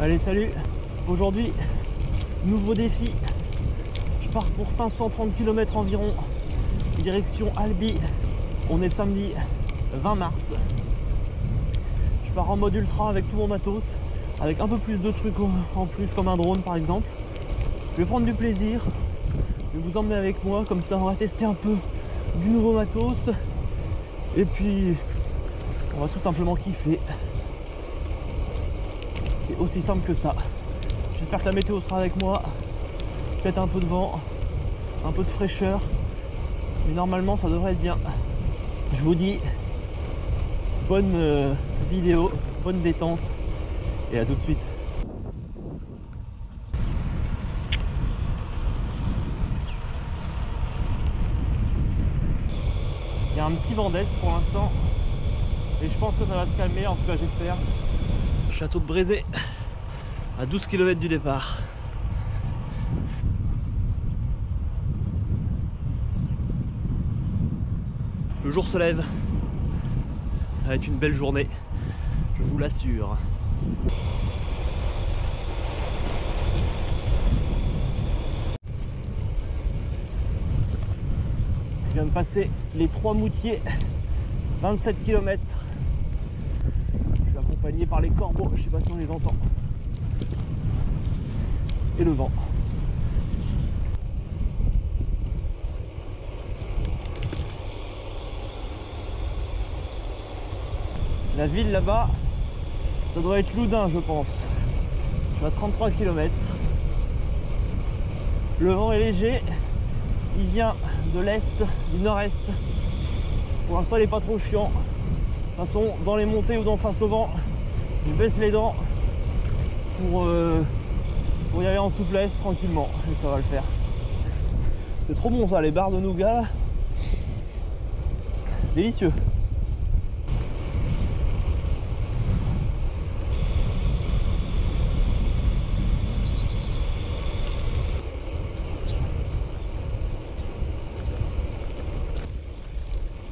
Allez, salut. Aujourd'hui, nouveau défi. Je pars pour 530 km environ, direction Albi. On est samedi 20 mars. Je pars en mode ultra avec tout mon matos, avec un peu plus de trucs en plus, comme un drone par exemple. Je vais prendre du plaisir, je vais vous emmener avec moi, comme ça on va tester un peu du nouveau matos. Et puis, on va tout simplement kiffer. C'est aussi simple que ça. J'espère que la météo sera avec moi. Peut-être un peu de vent, un peu de fraîcheur. Mais normalement, ça devrait être bien. Je vous dis, bonne vidéo, bonne détente. Et à tout de suite. Il y a un petit vent d'est pour l'instant. Et je pense que ça va se calmer, en tout cas j'espère. Château de Brézé, à 12 km du départ. Le jour se lève. Ça va être une belle journée, je vous l'assure. Je viens de passer les 3 Moutiers, 27 km. Accompagné par les corbeaux, je sais pas si on les entend. Et le vent. La ville là-bas, ça doit être Loudun je pense. Je suis à 33 km. Le vent est léger. Il vient de l'est, du nord-est. Pour l'instant il n'est pas trop chiant. De toute façon, dans les montées ou dans face au vent, je baisse les dents pour y aller en souplesse tranquillement, et ça va le faire. C'est trop bon ça, les barres de nougat, délicieux.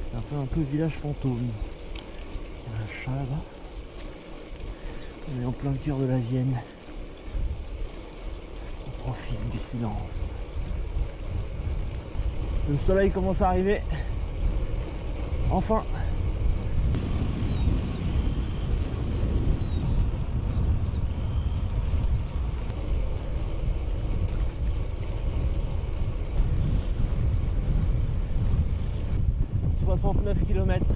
C'est un peu village fantôme. Il y a un chat là-bas. On est en plein cœur de la Vienne. On profite du silence. Le soleil commence à arriver. Enfin. « 69 km.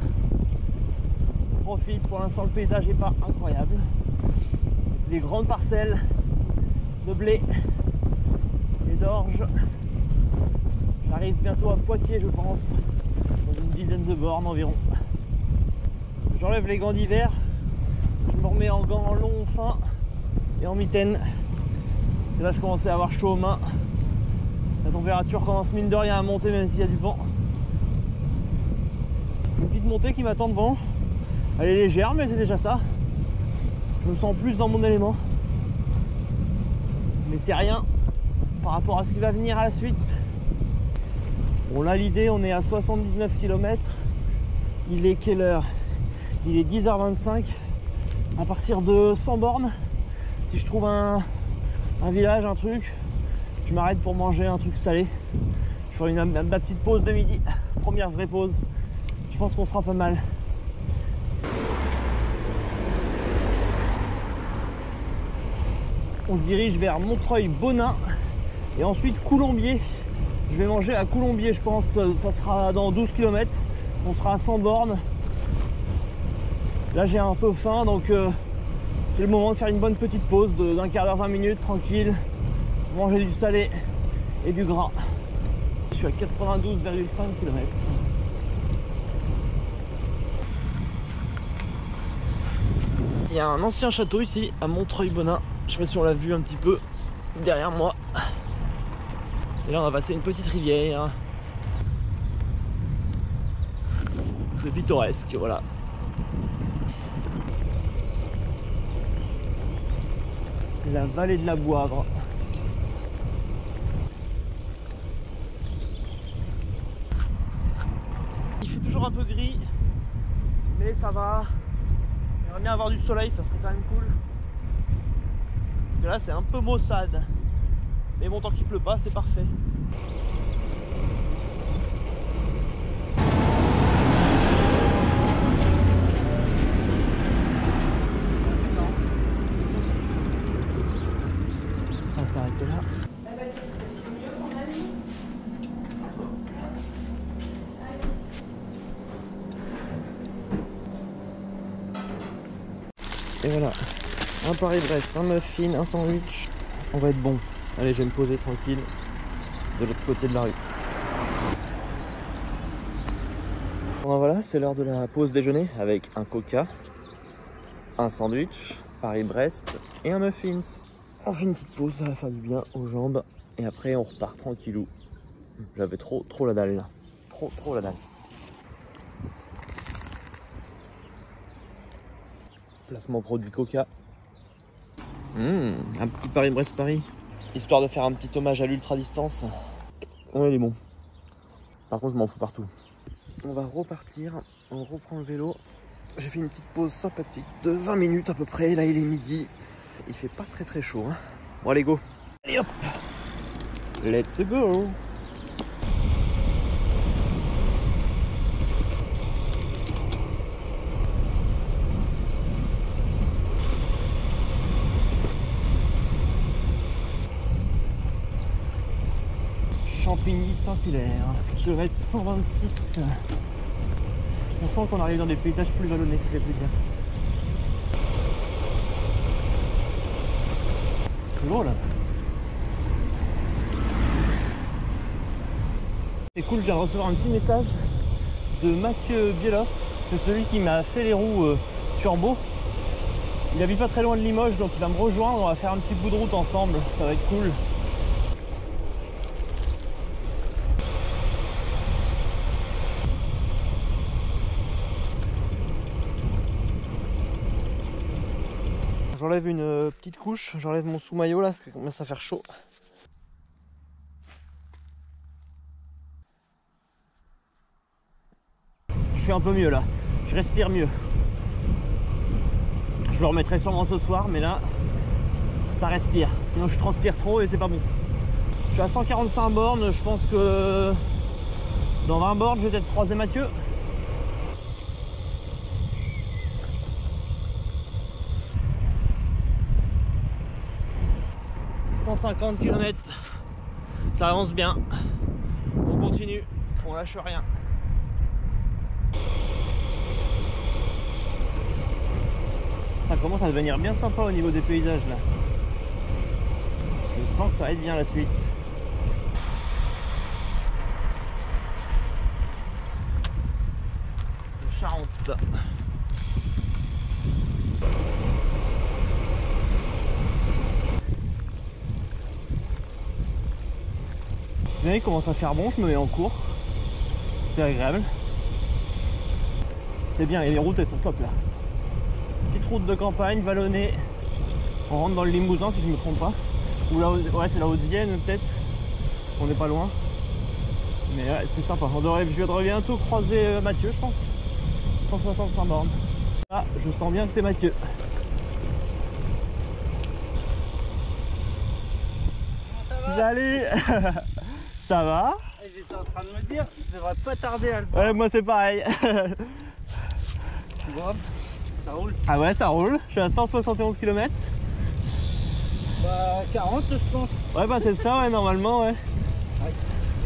On profite, pour l'instant le paysage n'est pas incroyable. C'est des grandes parcelles de blé et d'orge. J'arrive bientôt à Poitiers je pense, dans une dizaine de bornes environ. J'enlève les gants d'hiver, je me remets en gants longs, fins et en mitaine. Et là je commence à avoir chaud aux mains. La température commence mine de rien à monter même s'il y a du vent. Une petite montée qui m'attend devant. Elle est légère mais c'est déjà ça. Je me sens plus dans mon élément. Mais c'est rien par rapport à ce qui va venir à la suite. Bon là l'idée, on est à 79 km. Il est quelle heure? Il est 10h25. À partir de 100 bornes, si je trouve un village, un truc, je m'arrête pour manger un truc salé. Je ferai ma petite pause de midi. Première vraie pause. Je pense qu'on sera pas mal. On se dirige vers Montreuil-Bonin et ensuite Coulombiers. Je vais manger à Coulombiers, je pense, ça sera dans 12 km. On sera à 100 bornes. Là j'ai un peu faim, donc c'est le moment de faire une bonne petite pause d'un quart d'heure, 20 minutes, tranquille. Manger du salé et du gras. Je suis à 92,5 km. Il y a un ancien château ici, à Montreuil-Bonin. Je sais pas si on l'a vu un petit peu derrière moi. Et là on va passer une petite rivière. C'est pittoresque, voilà. La vallée de la Boivre. Il fait toujours un peu gris, mais ça va. J'aimerais bien avoir du soleil, ça serait quand même cool. que là c'est un peu maussade. Mais bon, tant qu'il pleut pas, c'est parfait. On va s'arrêter là. Et voilà, un Paris-Brest, un muffin, un sandwich. On va être bon. Allez, je vais me poser tranquille de l'autre côté de la rue. Bon, voilà, c'est l'heure de la pause déjeuner avec un coca, un sandwich, Paris-Brest et un muffins. On fait une petite pause, ça va faire du bien aux jambes et après on repart tranquillou. J'avais trop la dalle là. Trop la dalle. Placement produit coca. Un petit Paris-Brest-Paris. Histoire de faire un petit hommage à l'ultra distance. Ouais, il est bon. Par contre, je m'en fous partout. On va repartir. On reprend le vélo. J'ai fait une petite pause sympathique de 20 minutes à peu près. Là, il est midi. Il fait pas très chaud. Hein. Bon, allez, go. Allez, hop. Let's go. Champigny-Saint-Hilaire, kilomètre 126. On sent qu'on arrive dans des paysages plus vallonnés, ça fait plaisir. Toujours là. C'est cool, je viens de recevoir un petit message de Mathieu Bieloff. C'est celui qui m'a fait les roues turbo. Il habite pas très loin de Limoges, donc il va me rejoindre. On va faire un petit bout de route ensemble, ça va être cool. J'enlève une petite couche, j'enlève mon sous-maillot là, parce que commence à faire chaud. Je suis un peu mieux là, je respire mieux. Je le remettrai sûrement ce soir, mais là, ça respire. Sinon je transpire trop et c'est pas bon. Je suis à 145 bornes, je pense que dans 20 bornes, je vais peut-être croiser Mathieu. 150 km, ça avance bien. On continue, on lâche rien. Ça commence à devenir bien sympa au niveau des paysages là. Je sens que ça va être bien la suite. Charente. Il commence à faire bon, je me mets en cours. C'est agréable. C'est bien, et les routes elles sont top là. Petite route de campagne, vallonnée. On rentre dans le Limousin si je me trompe pas. Ou là, ouais, c'est la Haute-Vienne peut-être. On n'est pas loin. Mais ouais, c'est sympa. Je devrais bientôt croiser Mathieu, je pense. 165 bornes. Ah, je sens bien que c'est Mathieu. Comment ça va? Salut. Ça va? J'étais en train de me dire, je devrais pas tarder à le voir. Ouais, moi c'est pareil. Tu vois, ça roule. Ah ouais, ça roule. Je suis à 171 km. Bah 40 je pense. Ouais, bah c'est ça, ouais, normalement, ouais.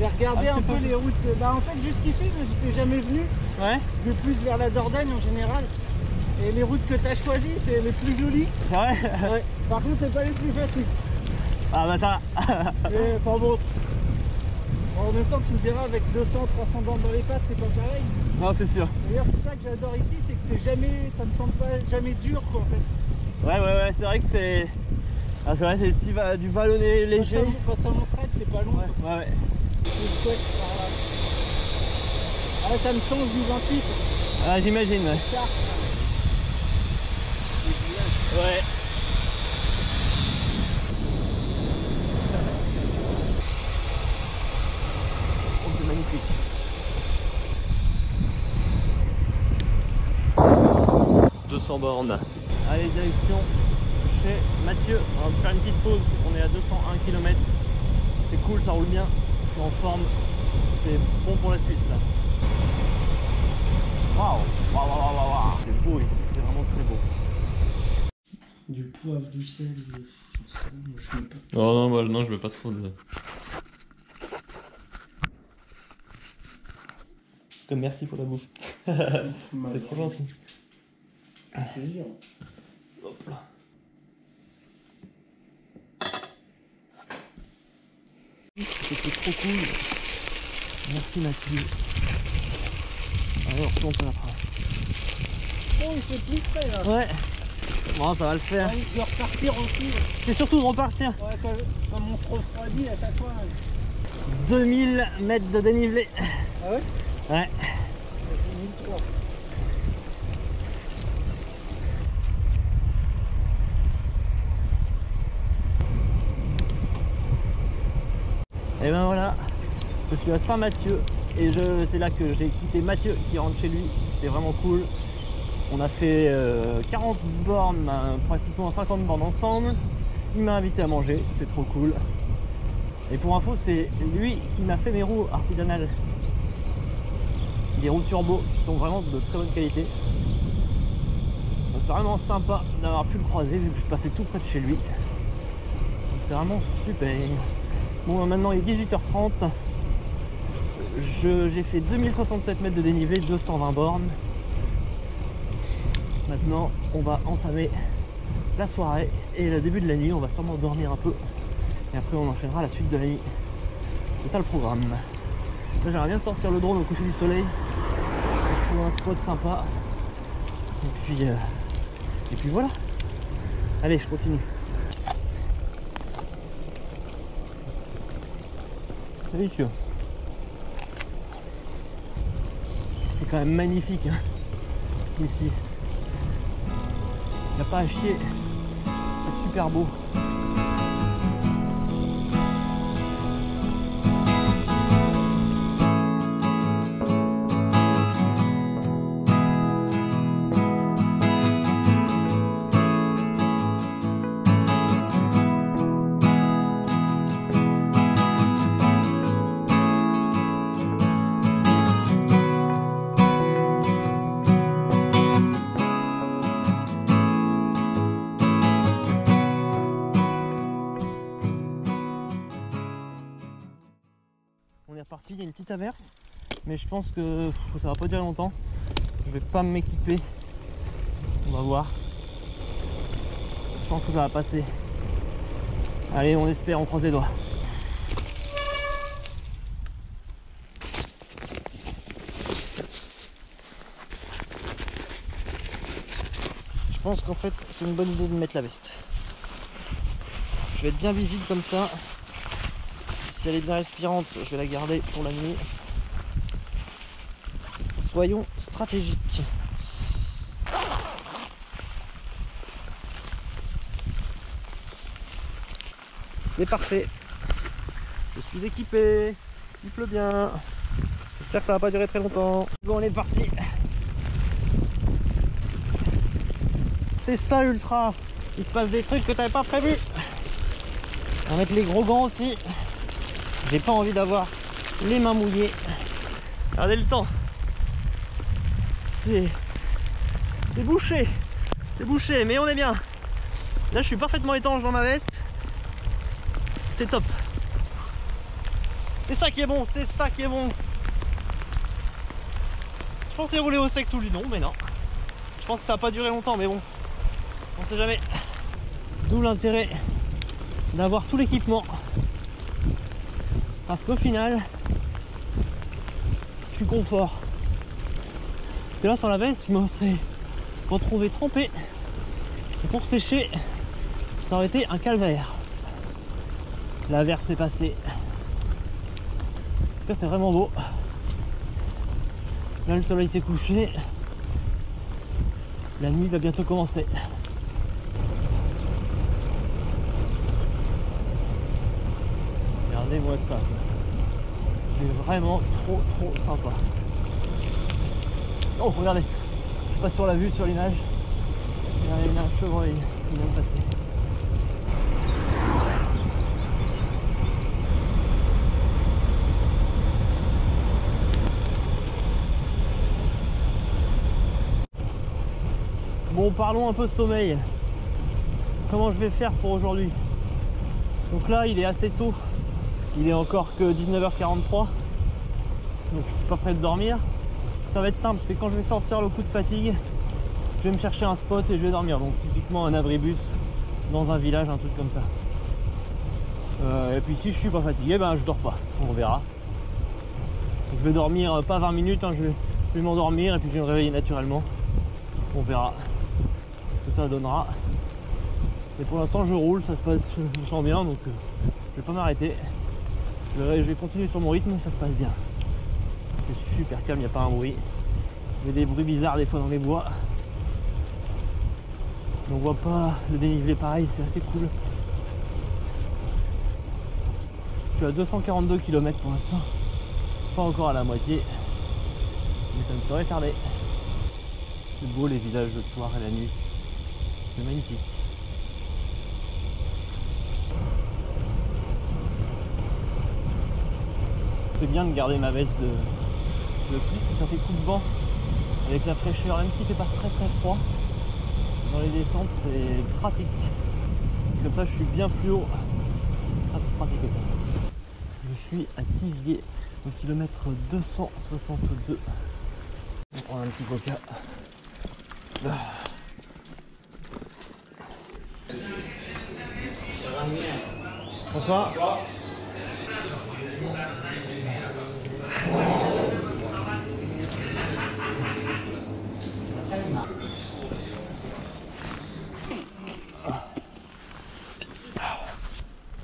J'ai regardé un peu les routes. Bah en fait jusqu'ici, j'étais jamais venu. Ouais. Je vais plus vers la Dordogne en général. Et les routes que tu as choisies, c'est les plus jolies. Ouais. Ouais. Par contre, c'est pas les plus faciles. Ah bah ça. Mais pas bon. En même temps, tu me diras, avec 200-300 bandes dans les pattes, c'est pas pareil. Non, c'est sûr. D'ailleurs, c'est ça que j'adore ici, c'est que c'est jamais, ça me semble pas jamais dur quoi en fait. Ouais, c'est vrai que c'est. Ah, c'est vrai, c'est du vallonné léger. Quand ça m'entraîne, c'est pas long. Ouais. C'est chouette par là. Ah, ça me change du 28. Ah, j'imagine, ouais. Ça. Ouais. Oh, c'est magnifique. « 200 bornes. Allez, direction chez Mathieu. On va faire une petite pause, on est à 201 km. C'est cool, ça roule bien, je suis en forme, c'est bon pour la suite là. Waouh, waouh, waouh, waouh, waouh. C'est beau ici, c'est vraiment très beau. Du poivre, du sel, je sais pas. Oh non, bah, non, je veux pas trop de... Comme merci pour la bouffe. C'est trop gentil. Plaisir. Hop là. C'était trop cool. Merci Mathieu. Allez, on retourne sur la trace. Bon, il fait plus frais là. Ouais. Bon, ça va le faire. Il doit repartir aussi. C'est surtout de repartir. Ouais, comme on se refroidit à chaque fois. 2000 mètres de dénivelé. Ah ouais? Ouais. 1003. Et ben voilà, je suis à Saint-Mathieu et c'est là que j'ai quitté Mathieu qui rentre chez lui. C'était vraiment cool. On a fait 40 bornes, pratiquement 50 bornes ensemble. Il m'a invité à manger, c'est trop cool. Et pour info, c'est lui qui m'a fait mes roues artisanales. Des roues turbo qui sont vraiment de très bonne qualité. Donc c'est vraiment sympa d'avoir pu le croiser vu que je passais tout près de chez lui. Donc c'est vraiment super. Bon, maintenant il est 18h30. J'ai fait 2067 mètres de dénivelé, 220 bornes. Maintenant, on va entamer la soirée et le début de la nuit. On va sûrement dormir un peu. Et après, on enchaînera la suite de la nuit. C'est ça le programme. Là, j'aimerais bien sortir le drone au coucher du soleil. Je trouve un spot sympa. Et puis voilà. Allez, je continue. Délicieux. C'est quand même magnifique hein, ici. Il n'y a pas à chier. C'est super beau. On est reparti, il y a une petite averse, mais je pense que ça va pas durer longtemps. Je vais pas m'équiper. On va voir. Je pense que ça va passer. Allez, on espère, on croise les doigts. Je pense qu'en fait, c'est une bonne idée de mettre la veste. Je vais être bien visible comme ça. Si elle est bien respirante, je vais la garder pour la nuit. Soyons stratégiques. C'est parfait. Je suis équipé. Il pleut bien. J'espère que ça va pas durer très longtemps. Bon, on est parti. C'est ça l'ultra. Il se passe des trucs que t'avais pas prévu. On va mettre les gros gants aussi. J'ai pas envie d'avoir les mains mouillées. Regardez le temps. C'est bouché. C'est bouché, mais on est bien. Là, je suis parfaitement étanche dans ma veste. C'est top. C'est ça qui est bon, c'est ça qui est bon. Je pensais rouler au sec tout le long, mais non. Je pense que ça va pas durer longtemps, mais bon. On sait jamais. D'où l'intérêt d'avoir tout l'équipement. Parce qu'au final, je suis confort. Et là, sans la veste, je me serais retrouvé trempé. Et pour sécher, ça aurait été un calvaire. L'averse est passée. Ça, c'est vraiment beau. Là, le soleil s'est couché. La nuit va bientôt commencer. Regardez-moi ça. C'est vraiment trop sympa. Oh, regardez. Je passe sur la vue, sur l'image. Il y a un chevreuil qui vient de passer. Bon, parlons un peu de sommeil. Comment je vais faire pour aujourd'hui? Donc là, il est assez tôt. Il est encore que 19h43. Donc je suis pas prêt de dormir. Ça va être simple, c'est quand je vais sortir le coup de fatigue, je vais me chercher un spot et je vais dormir. Donc typiquement un abribus dans un village, un truc comme ça. Et puis si je suis pas fatigué, ben je dors pas. On verra. Donc, je vais dormir pas 20 minutes, hein, je vais m'endormir et puis je vais me réveiller naturellement. On verra ce que ça donnera. Mais pour l'instant je roule, ça se passe, je me sens bien, donc je vais pas m'arrêter. Je vais continuer sur mon rythme, ça se passe bien. C'est super calme, il n'y a pas un bruit. Il y a des bruits bizarres des fois dans les bois. Mais on voit pas le dénivelé pareil, c'est assez cool. Je suis à 242 km pour l'instant. Pas encore à la moitié. Mais ça ne saurait tarder. C'est beau les villages le soir et la nuit. C'est magnifique. C'est bien de garder ma veste de pluie, parce que ça fait coup de vent avec la fraîcheur, même s'il fait pas très froid. Dans les descentes, c'est pratique. Comme ça, je suis bien fluo. Ça, c'est pratique aussi. Je suis à Thiviers, au kilomètre 262. On va prendre un petit coca. Bonsoir. Ça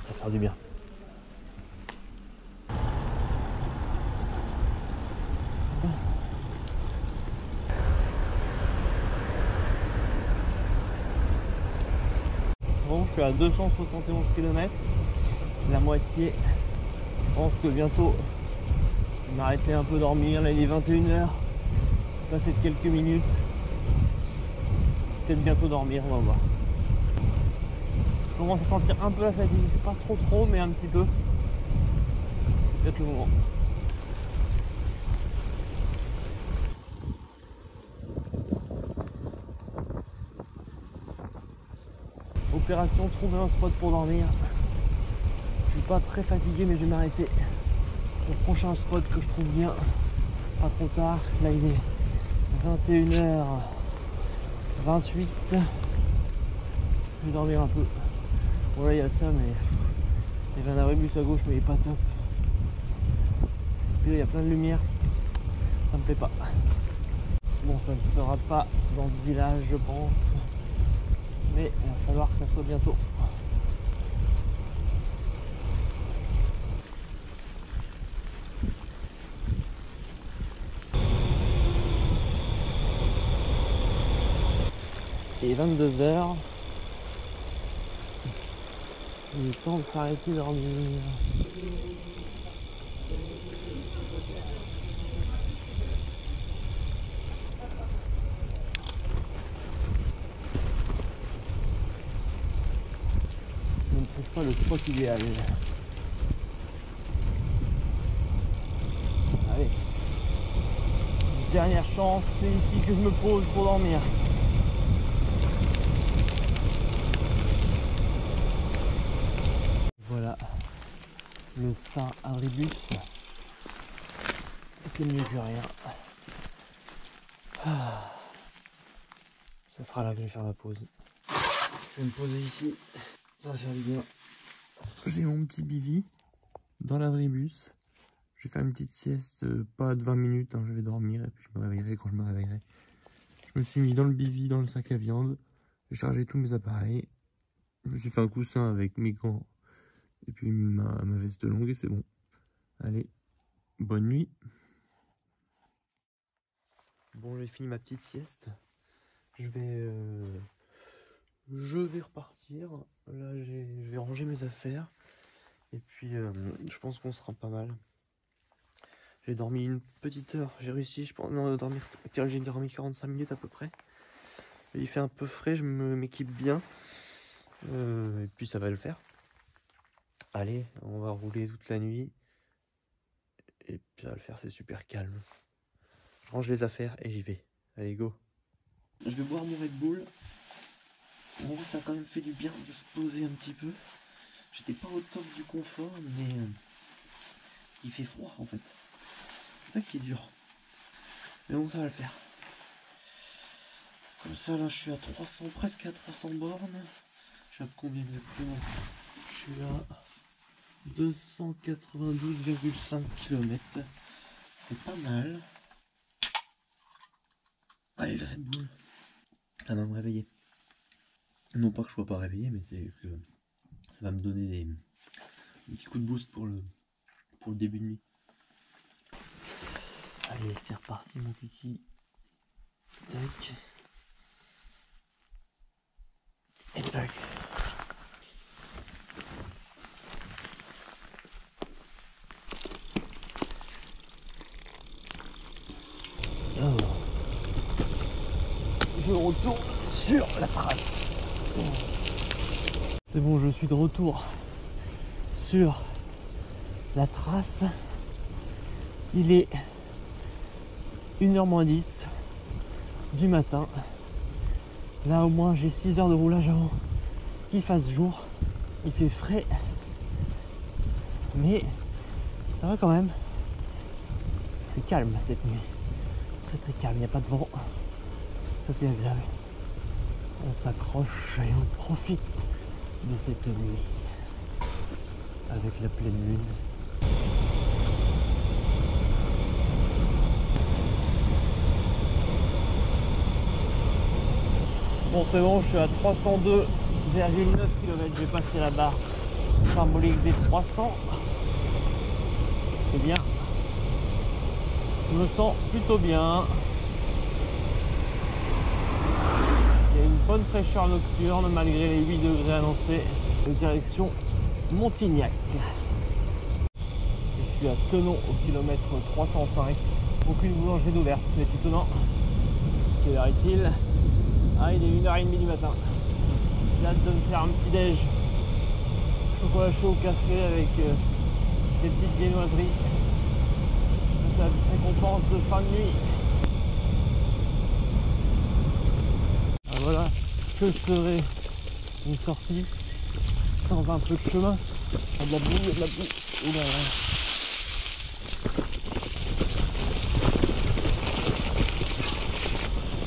va faire du bien. Bon, je suis à 271 km. La moitié. Je pense que bientôt je vais m'arrêter un peu dormir. Là il est 21h. Passer de quelques minutes. Peut-être bientôt dormir, on va voir. Je commence à sentir un peu la fatigue. Pas trop, mais un petit peu. C'est peut-être le moment. Opération trouver un spot pour dormir. Je suis pas très fatigué, mais je vais m'arrêter au prochain spot que je trouve bien. Pas trop tard. Là il est 21h28. Je vais dormir un peu. Bon là il y a ça, mais il y avait un abribus à gauche, mais il est pas top. Puis là il y a plein de lumière. Ça me plaît pas. Bon, ça ne sera pas dans ce village, je pense. Mais il va falloir que ça soit bientôt. Et 22h. Il est temps de s'arrêter de dormir. Je ne trouve pas le spot idéal. Allez. Dernière chance, c'est ici que je me pose pour dormir. Voilà. Le Saint Abribus. C'est mieux que rien. Ça sera là que je vais faire ma pause. Je vais me poser ici. Ça va faire du bien. J'ai mon petit bivy dans l'abribus. Je vais faire une petite sieste, pas de 20 minutes, hein, je vais dormir et puis je me réveillerai quand je me réveillerai. Je me suis mis dans le bivy, dans le sac à viande. J'ai chargé tous mes appareils. Je me suis fait un coussin avec mes gants et puis ma veste longue et c'est bon. Allez, bonne nuit. Bon, j'ai fini ma petite sieste. Je vais repartir. Là, je vais ranger mes affaires. Et puis, je pense qu'on sera pas mal. J'ai dormi une petite heure. J'ai réussi, je pense, dormir. J'ai dormi 45 minutes à peu près. Et il fait un peu frais, je m'équipe bien. Et puis, ça va le faire. Allez, on va rouler toute la nuit. Et puis, ça va le faire, c'est super calme. Je range les affaires et j'y vais. Allez, go. Je vais boire mon Red Bull. Bon, ça a quand même fait du bien de se poser un petit peu. J'étais pas au top du confort, mais il fait froid en fait. C'est ça qui est dur. Mais bon, ça va le faire. Comme ça, là, je suis à 300, presque à 300 bornes. Je suis à combien exactement? Je suis à 292,5 km. C'est pas mal. Allez, le Red Bull. Ça va me réveiller. Non pas que je sois pas réveillé, mais c'est que ça va me donner des petits coups de boost pour le début de nuit. Allez, c'est reparti mon kiki. Tac. Et tac. Alors, je retourne sur la trace. C'est bon, je suis de retour sur la trace. Il est 1h moins 10 du matin. Là au moins j'ai 6 heures de roulage avant qu'il fasse jour. Il fait frais, mais ça va quand même. C'est calme cette nuit, très très calme, il n'y a pas de vent. Ça c'est agréable. On s'accroche et on profite de cette nuit avec la pleine lune. Bon, c'est bon, je suis à 302,9 km, j'ai passé la barre symbolique des 300. C'est bien. Je me sens plutôt bien. Il y a une bonne fraîcheur nocturne malgré les 8 degrés annoncés. Direction Montignac. Je suis à Tenon au kilomètre 305. Aucune boulangerie d'ouverte, c'est étonnant. Quelle heure est-il? Ah, il est 1h30 du matin. J'ai hâte de me faire un petit déj. Chocolat chaud au café avec des petites viennoiseries. C'est la petite récompense de fin de nuit. Ah, voilà, que serait une sortie sans un peu de chemin? Il y a de la boue, il y a de la boue. Oula, là.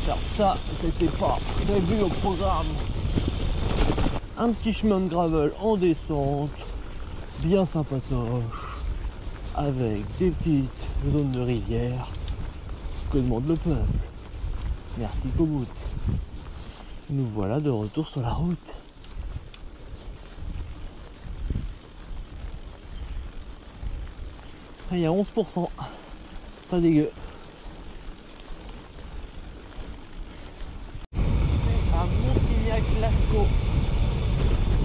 Alors ça, c'était pas prévu au programme. Un petit chemin de gravel en descente, bien sympatoche, avec des petites zones de rivière. Que demande le peuple? Merci Komoot. Nous voilà de retour sur la route. Il y a 11%. C'est pas dégueu. À Montignac-Lascaux,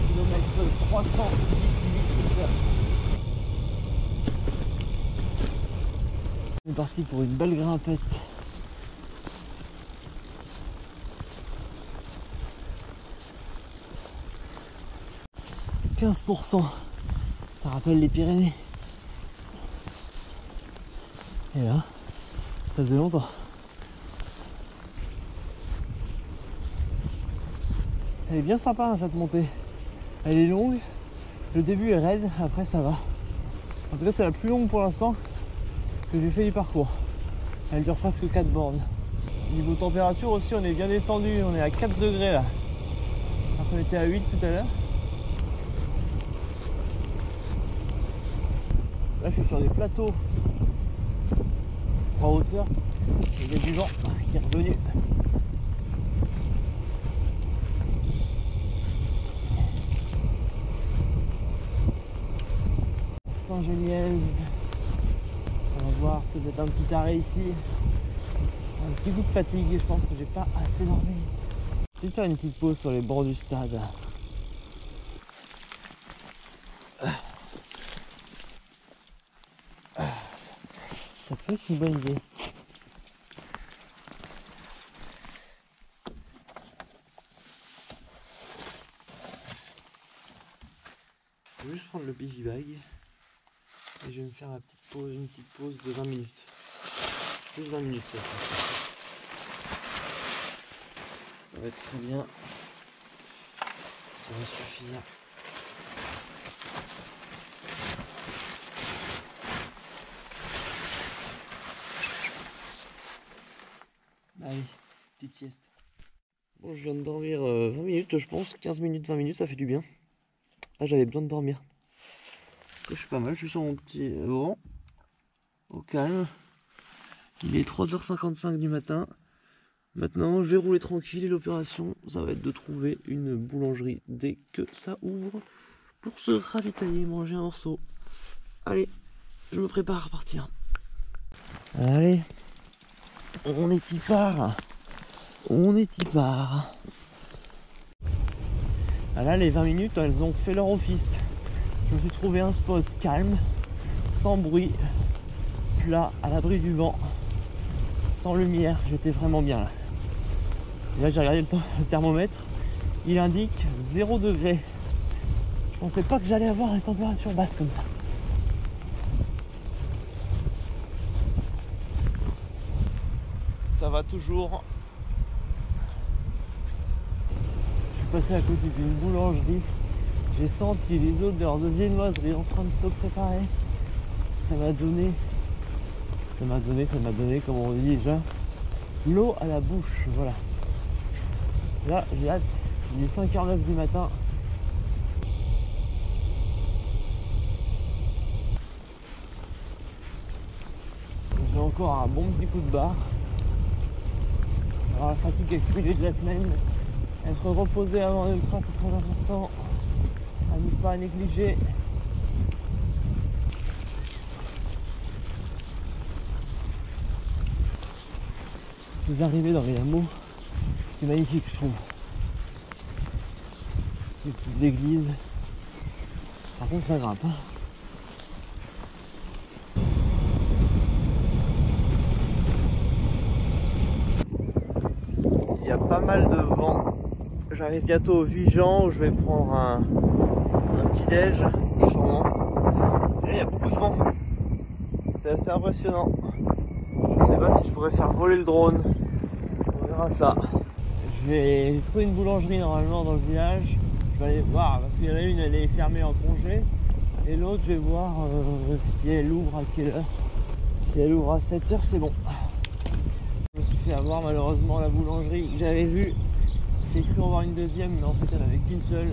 kilomètre 300 d'ici. On est parti pour une belle grimpette. « 15%, ça rappelle les Pyrénées. » Et là, ça faisait longtemps. Elle est bien sympa hein, cette montée. Elle est longue, le début est raide, après ça va. En tout cas c'est la plus longue pour l'instant que j'ai fait du parcours. Elle dure presque 4 bornes. Niveau température aussi on est bien descendu, on est à 4 degrés là. Alors qu'on était à 8 tout à l'heure. Là je suis sur des plateaux en hauteur. Il y a du vent qui est revenu. Saint-Genièse. On va voir peut-être un petit arrêt ici. Un petit coup de fatigue, je pense que j'ai pas assez dormi. Je vais faire une petite pause sur les bords du stade. Ça peut être une bonne idée. Je vais juste prendre le Bivy Bag et je vais me faire une petite pause de 20 minutes. Juste 20 minutes. Ça va être très bien. Ça va suffire. Allez, petite sieste. Bon, je viens de dormir 20 minutes, je pense. 15 minutes, 20 minutes, ça fait du bien. Ah, j'avais besoin de dormir. Je suis pas mal, je suis sur mon petit banc. Au calme. Il est 3h55 du matin. Maintenant, je vais rouler tranquille et l'opération, ça va être de trouver une boulangerie dès que ça ouvre pour se ravitailler et manger un morceau. Allez, je me prépare à partir. Allez, on est y part. On est y part. Ah là, les 20 minutes, elles ont fait leur office. Je me suis trouvé un spot calme, sans bruit, plat, à l'abri du vent, sans lumière. J'étais vraiment bien là. Et là, j'ai regardé le thermomètre. Il indique 0 degré. Je pensais pas que j'allais avoir des températures basses comme ça. Ça va toujours. Je suis passé à côté d'une boulangerie. J'ai senti les odeurs de viennoiserie en train de se préparer. Ça m'a donné, comme on dit déjà, l'eau à la bouche. Voilà. Là, j'ai hâte. Il est 5h09 du matin. J'ai encore un bon petit coup de barre. Alors la fatigue accumulée de la semaine, être reposé avant l'ultra, c'est très important. À ne pas négliger. Vous arrivez dans les hameaux, c'est magnifique je trouve. Les petites églises. Par contre ça grimpe. Il y a pas mal de vent. J'arrive bientôt au Vigan où je vais prendre un petit déj, sûrement. Et il y a beaucoup de vent. C'est assez impressionnant. Je sais pas si je pourrais faire voler le drone. On verra ça. J'ai trouvé une boulangerie normalement dans le village. Je vais aller voir parce qu'il y en a une, elle est fermée en congé. Et l'autre, je vais voir si elle ouvre à quelle heure. Si elle ouvre à 7h, c'est bon. Je me suis fait avoir malheureusement la boulangerie que j'avais vue. J'ai cru en voir une deuxième, mais en fait il n'y en avait qu'une seule.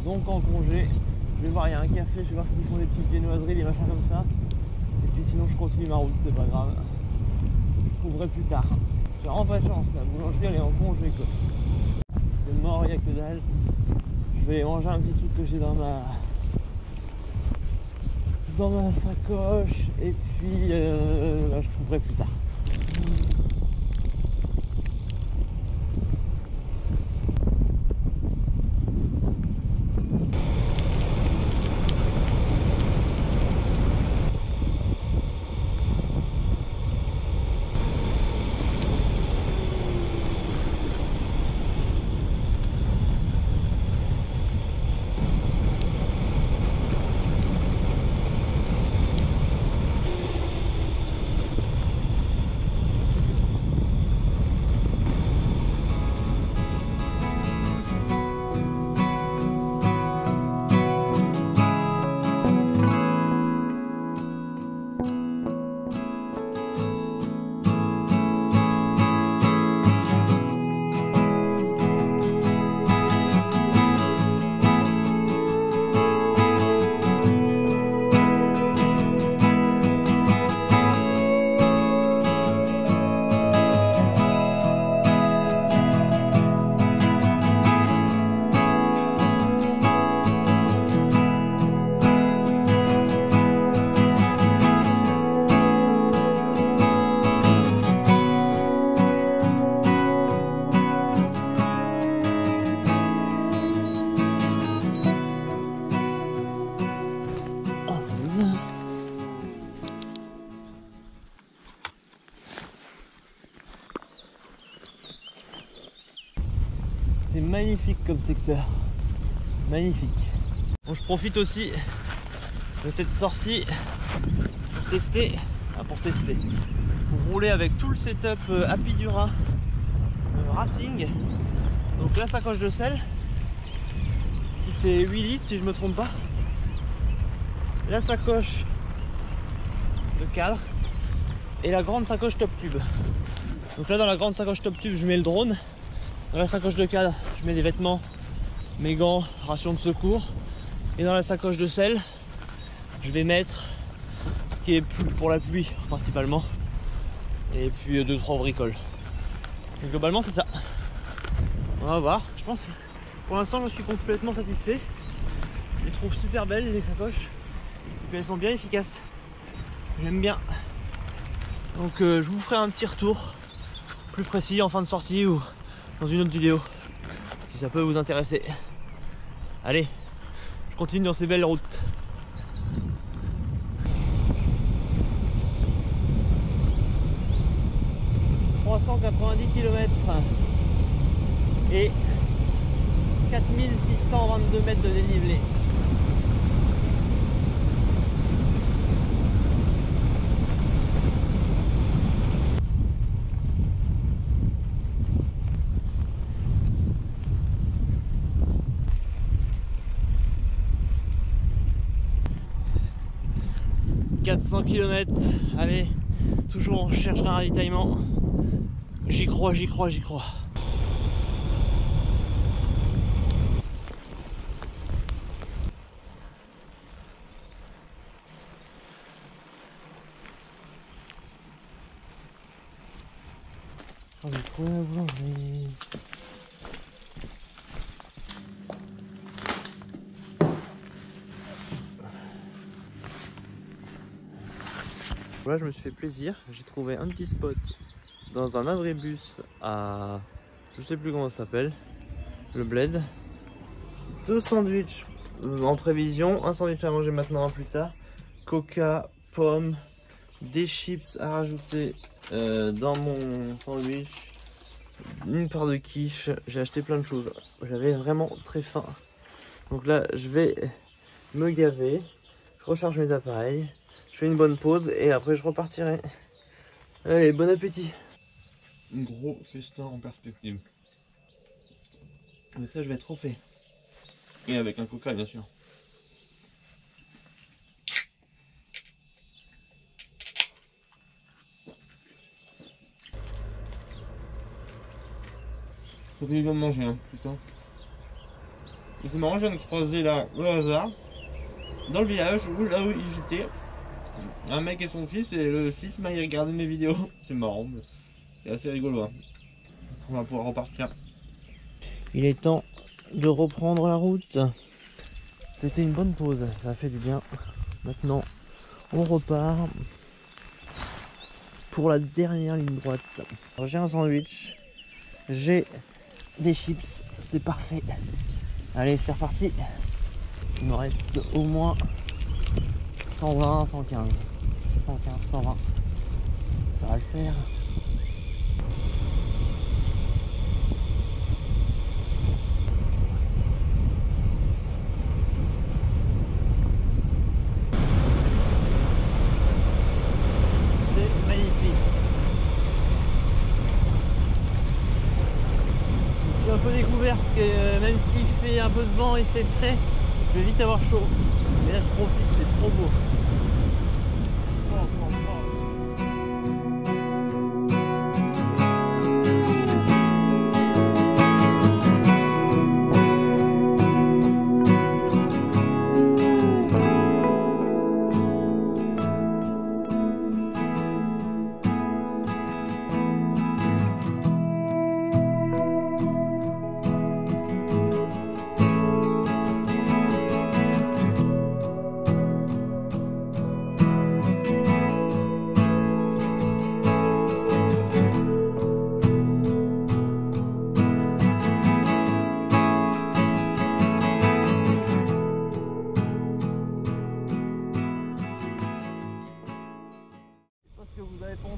Donc en congé, je vais voir, il y a un café, je vais voir s'ils font des petites viennoiseries, des machins comme ça. Et puis sinon je continue ma route, c'est pas grave. Je trouverai plus tard. J'ai vraiment pas de chance, la boulangerie elle est en congé quoi. C'est mort, il n'y a que dalle. Je vais manger un petit truc que j'ai dans ma sacoche et puis je trouverai plus tard. C'est magnifique comme secteur, magnifique. Bon, je profite aussi de cette sortie pour rouler avec tout le setup Apidura Racing. Donc la sacoche de sel qui fait 8 litres si je me trompe pas. La sacoche de cadre et la grande sacoche top tube. Donc là dans la grande sacoche top tube je mets le drone. Dans la sacoche de cadre je mets des vêtements, mes gants, rations de secours. Et dans la sacoche de sel je vais mettre ce qui est pour la pluie principalement. Et puis 2-3 bricoles. Donc globalement c'est ça. On va voir. Je pense pour l'instant je suis complètement satisfait. Je les trouve super belles les sacoches. Et puis elles sont bien efficaces. J'aime bien. Donc je vous ferai un petit retour plus précis en fin de sortie ou dans une autre vidéo si ça peut vous intéresser. Allez, je continue dans ces belles routes. « 390 km et 4622 mètres de dénivelé. » « 400 km, allez, toujours on cherche un ravitaillement. J'y crois, j'y crois, j'y crois. On va trouver la boulangerie. Voilà, je me suis fait plaisir. J'ai trouvé un petit spot dans un abribus à... je sais plus comment ça s'appelle. Le Bled. 2 sandwichs en prévision. Un sandwich à manger maintenant, un plus tard. Coca, pommes, des chips à rajouter dans mon sandwich. Une part de quiche. J'ai acheté plein de choses. J'avais vraiment très faim. Donc là, je vais me gaver. Je recharge mes appareils. Je fais une bonne pause et après je repartirai. Allez, bon appétit. Un gros festin en perspective. Avec ça je vais être refait. Et avec un coca bien sûr. Ça fait du bien de manger hein, putain. Et c'est marrant, je viens de croiser là au hasard. Dans le village où là où j'étais. Un mec et son fils, et le fils m'a regardé mes vidéos. C'est marrant, c'est assez rigolo. Hein. On va pouvoir repartir. Il est temps de reprendre la route. C'était une bonne pause, ça a fait du bien. Maintenant, on repart pour la dernière ligne droite. J'ai un sandwich, j'ai des chips, c'est parfait. Allez, c'est reparti. Il me reste au moins 120, 115, 115, 120. Ça va le faire. C'est magnifique. Je suis un peu découvert parce que même s'il fait un peu de vent, il fait frais, je vais vite avoir chaud. Mais là je profite, c'est trop beau.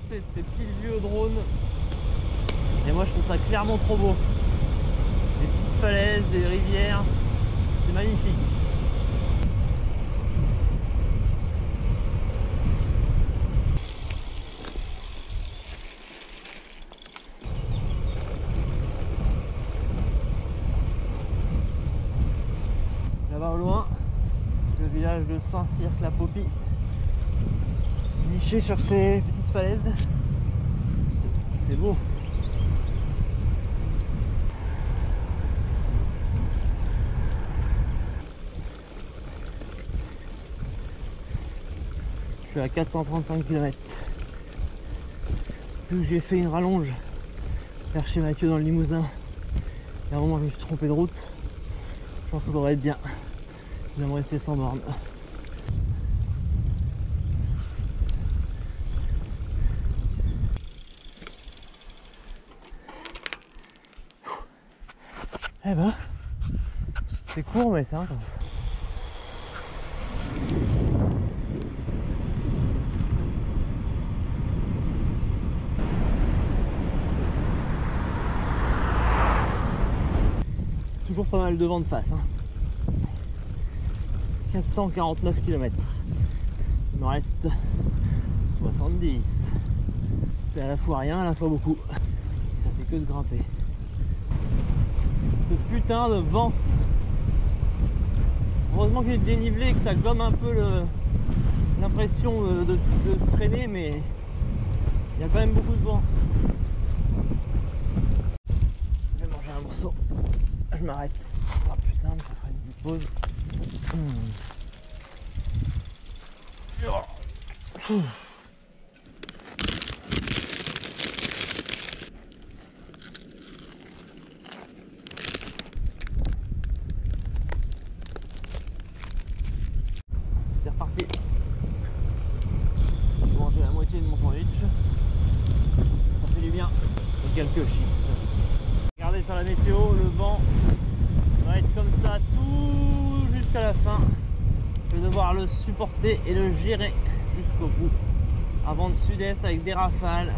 De ces petits vieux drones, et moi je trouve ça clairement trop beau. Des petites falaises, des rivières, c'est magnifique. de Saint-Cirque-la-Popie, niché sur ces petites falaises. C'est beau. Je suis à 435 km. Vu que j'ai fait une rallonge vers chez Mathieu dans le Limousin, et à un moment je me suis trompé de route, je pense qu'on devrait être bien. Il va me rester 100 bornes. Eh ben, c'est court mais c'est intense. Toujours pas mal de vent de face. 449 km. Il me reste 70. C'est à la fois rien, à la fois beaucoup. Ça fait que de grimper. Ce putain de vent. Heureusement qu'il y a du dénivelé et que ça gomme un peu l'impression de se traîner, mais il y a quand même beaucoup de vent. Je vais manger un morceau. Je m'arrête. Ça sera plus simple, je ferai une petite pause. C'est reparti. Je vais manger la moitié de mon sandwich. Ça fait du bien. Et quelques chips. Regardez sur la météo, le vent va être comme ça tout jusqu'à la fin. Je vais devoir le supporter et le gérer jusqu'au bout. Un vent de sud-est avec des rafales.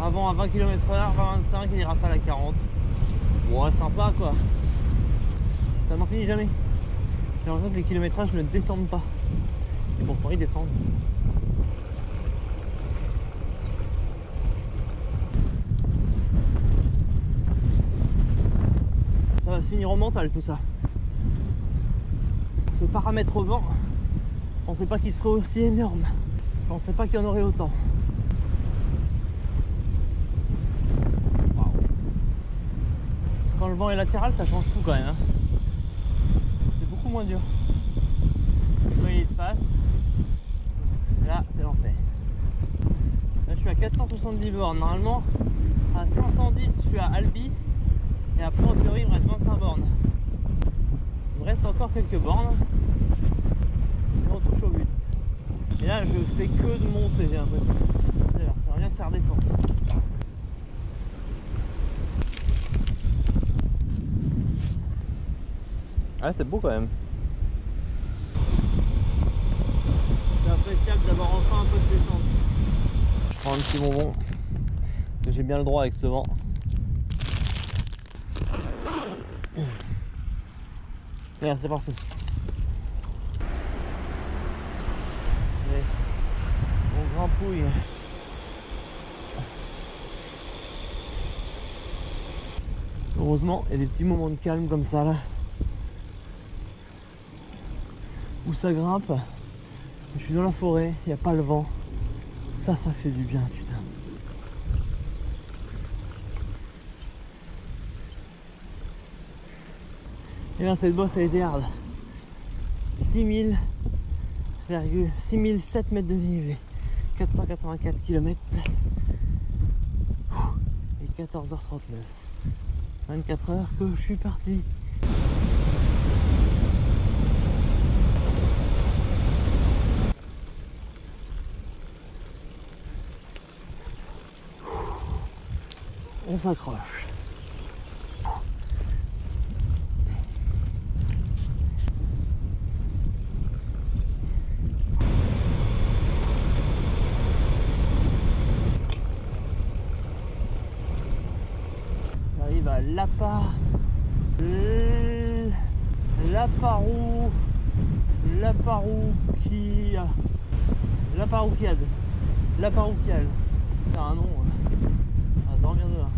Un vent à 20 km/h, 25 et des rafales à 40. Ouais, sympa quoi. Ça n'en finit jamais. J'ai l'impression que les kilométrages ne descendent pas. Et pourtant ils descendent. Ça va se finir au mental tout ça. Ce paramètre au vent, je pensais pas qu'il serait aussi énorme. Je pensais pas qu'il y en aurait autant. Wow. Quand le vent est latéral, ça change tout quand même. C'est beaucoup moins dur. Quand il est de face, là c'est l'enfer. Là je suis à 470 bornes. Normalement à 510 je suis à Albi. Et après en théorie il me reste 25 bornes. Il me reste encore quelques bornes. Et on touche au but. Et là je fais que de monter, j'ai l'impression. D'ailleurs, ça revient que ça redescend. Ah c'est beau quand même. C'est appréciable d'avoir enfin un peu de descente. Je prends un petit bonbon. Parce que j'ai bien le droit avec ce vent. Regarde, c'est parti. Allez, on grimpouille. Heureusement, il y a des petits moments de calme comme ça là. Où ça grimpe. Je suis dans la forêt, il n'y a pas le vent. Ça fait du bien, putain. Et bien cette bosse elle était hard. 6007 mètres de dénivelé, 484 km et 14h39. 24 heures que je suis parti. On s'accroche. J'arrive à Laparoukiade. C'est un nom. À dormir de là.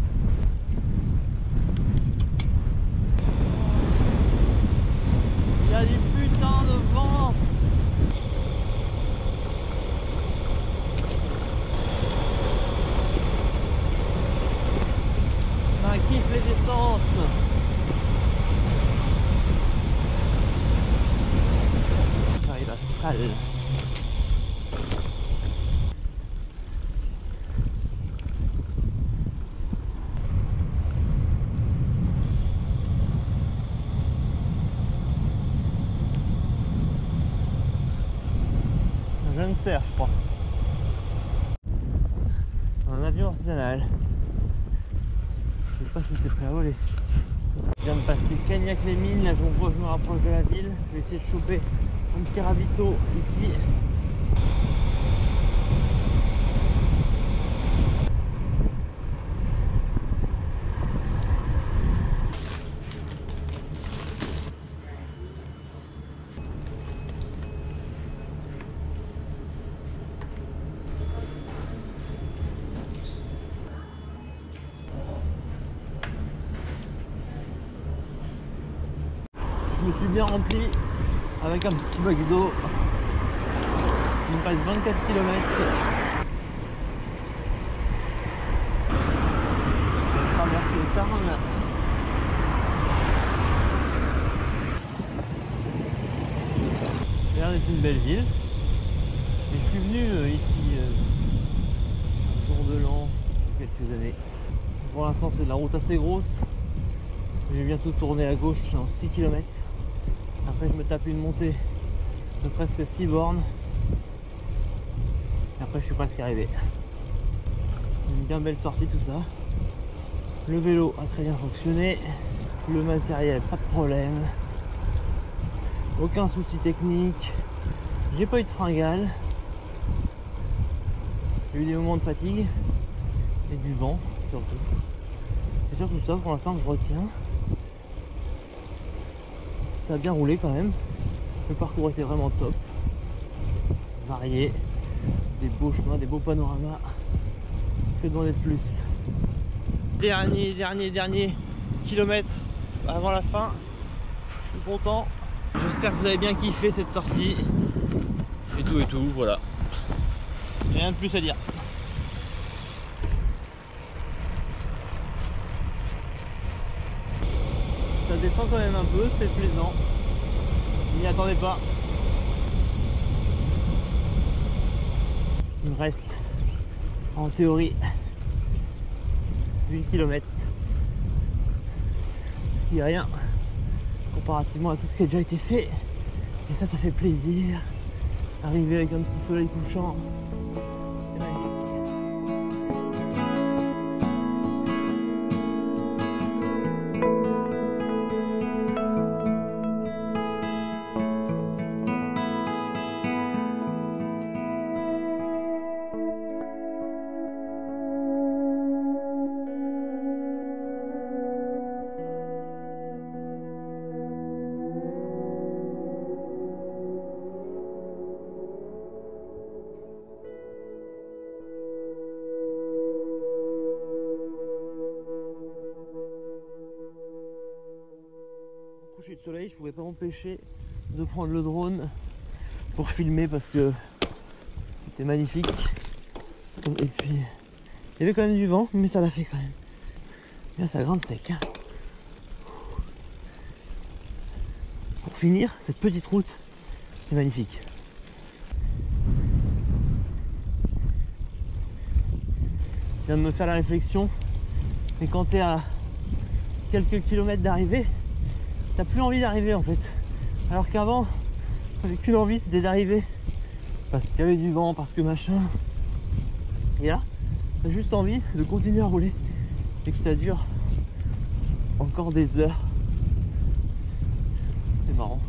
Il y a du putain de vent. descente. Ah, il va sale. Un jeune cerf, je crois. Un avion artisanal. Je sais pas si c'est prêt à voler. Je viens de passer Cagnac-les-Mines, là je me rapproche de la ville. Je vais essayer de choper un petit ravito ici. Je me suis bien rempli avec un petit bac d'eau. Il me passe 24 km. Je vais traverser le Tarn. Berne est une belle ville. Et je suis venu ici un jour de l'an, il y a quelques années. Pour l'instant c'est de la route assez grosse. Je vais bientôt tourner à gauche en 6 km. Après je me tape une montée de presque 6 bornes. Et après je suis presque arrivé. Une bien belle sortie tout ça. Le vélo a très bien fonctionné. Le matériel, pas de problème. Aucun souci technique. J'ai pas eu de fringale. J'ai eu des moments de fatigue. Et du vent surtout. C'est surtout ça pour l'instant que je retiens. Ça a bien roulé quand même. Le parcours était vraiment top. Varié. Des beaux chemins, des beaux panoramas. Que demander de plus? Dernier kilomètre avant la fin. Je suis content. J'espère que vous avez bien kiffé cette sortie. Et tout, voilà. Rien de plus à dire. Ça descend quand même un peu, c'est plaisant. Je m'y attendais pas. Il me reste en théorie 8 km. Ce qui est rien comparativement à tout ce qui a déjà été fait. Et ça fait plaisir. Arriver avec un petit soleil couchant. C'est magnifique. Coucher de soleil, je pouvais pas m'empêcher de prendre le drone pour filmer parce que c'était magnifique. Et puis il y avait quand même du vent, mais ça l'a fait quand même. Bien, ça grimpe sec. Hein. Pour finir, cette petite route est magnifique. Je viens de me faire la réflexion, mais quand tu es à quelques kilomètres d'arrivée, t'as plus envie d'arriver en fait. Alors qu'avant, j'avais qu'une envie, c'était d'arriver. Parce qu'il y avait du vent, parce que machin. Et là, t'as juste envie de continuer à rouler. Et que ça dure encore des heures. C'est marrant.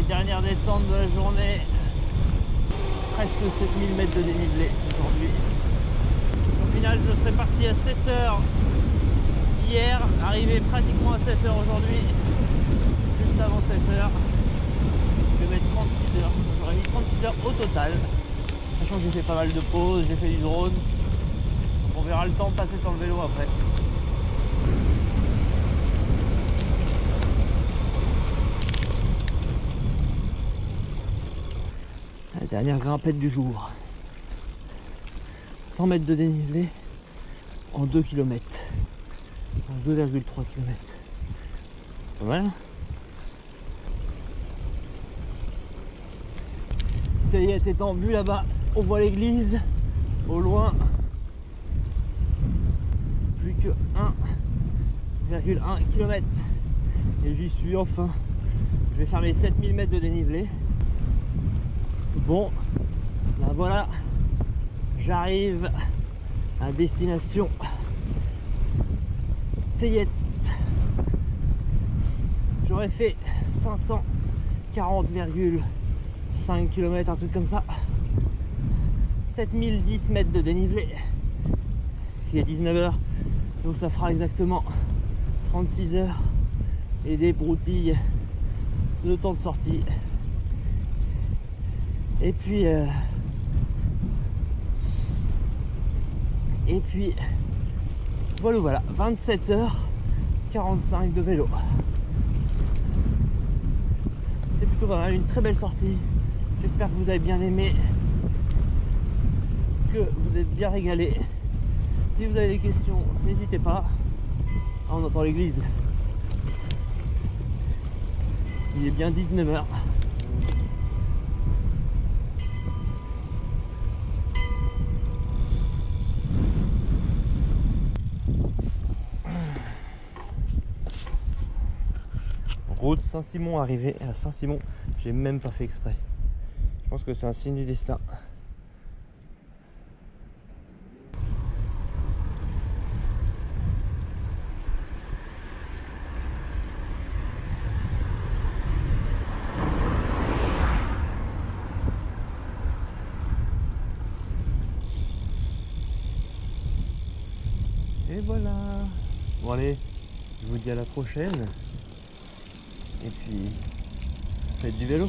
Dernière descente de la journée, presque 7000 mètres de dénivelé aujourd'hui. Au final, je serais parti à 7h hier, arrivé pratiquement à 7h aujourd'hui, juste avant 7h. Je vais mettre 36 heures, j'aurais mis 36 heures au total, sachant que j'ai fait pas mal de pauses, j'ai fait du drone. Donc on verra le temps de passer sur le vélo après. Dernière grimpette du jour. 100 mètres de dénivelé en 2 km. En 2,3 km. Voilà. Tayette étant vue là-bas, on voit l'église au loin. Plus que 1,1 km. Et j'y suis enfin. Je vais faire mes 7000 mètres de dénivelé. Bon, ben voilà, j'arrive à destination Tayette. J'aurais fait 540,5 km, un truc comme ça. 7010 mètres de dénivelé. Il est 19h, donc ça fera exactement 36 heures et des broutilles de temps de sortie. Et puis voilà, 27h45 de vélo. C'est plutôt pas mal, une très belle sortie. J'espère que vous avez bien aimé, que vous êtes bien régalé. Si vous avez des questions, n'hésitez pas. Ah, on entend l'église. Il est bien 19h. Route Saint-Simon, arrivé à Saint-Simon, j'ai même pas fait exprès. Je pense que c'est un signe du destin. Et voilà. Bon allez, je vous dis à la prochaine. Et puis, faites du vélo.